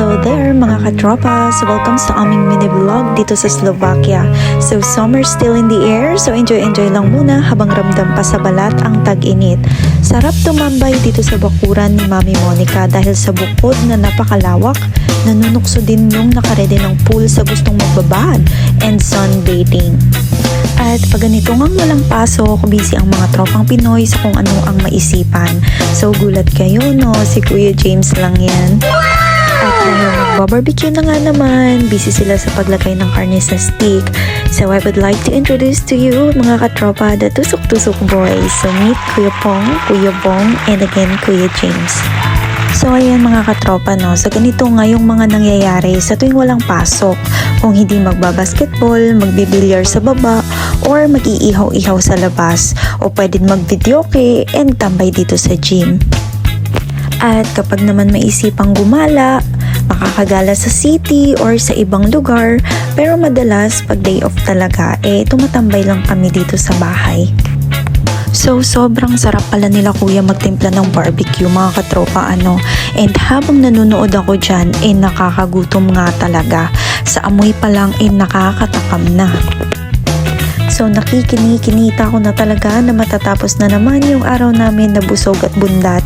Hello there mga katropas! Welcome sa aming mini vlog dito sa Slovakia. So summer still in the air, so enjoy lang muna habang ramdam pa sa balat ang tag-init. Sarap tumambay dito sa bakuran ni Mami Monica dahil sa bukod na napakalawak, nanunukso din yung nakaredy ng pool sa gustong magbabad and sunbathing. At pag ganito ngang walang pasok, busy ang mga tropang Pinoy sa kung ano ang maisipan. So gulat kayo no, si Kuya James lang yan. At dahil magbabarbecue na nga naman, busy sila sa paglagay ng karne sa stick. So I would like to introduce to you mga katropa, the Tusok-Tusok Boys. So meet Kuya Pong, Kuya Bong, and again Kuya James. So ayan mga katropa no, so ganito nga yung mga nangyayari sa tuwing walang pasok. Kung hindi magbabasketball, magbibilyar sa baba, or mag-iihaw-ihaw sa labas, o pwedeng mag-videoke and tambay dito sa gym. At kapag naman maisipang gumala, makakagala sa city or sa ibang lugar, pero madalas pag day off talaga, tumatambay lang kami dito sa bahay. So sobrang sarap pala nila kuya magtimpla ng barbecue mga katropa ano. And habang nanonood ako dyan, nakakagutom nga talaga. Sa amoy pa lang nakakatakam na. So nakikinita ko na talaga na matatapos na naman yung araw namin na busog at bundat.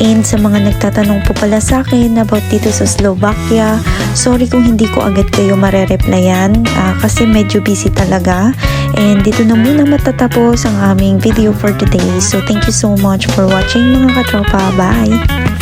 And sa mga nagtatanong po pala sa akin about dito sa Slovakia, sorry kung hindi ko agad kayo marereplyan kasi medyo busy talaga. And dito na muna matatapos ang aming video for today. So thank you so much for watching mga katropa. Bye!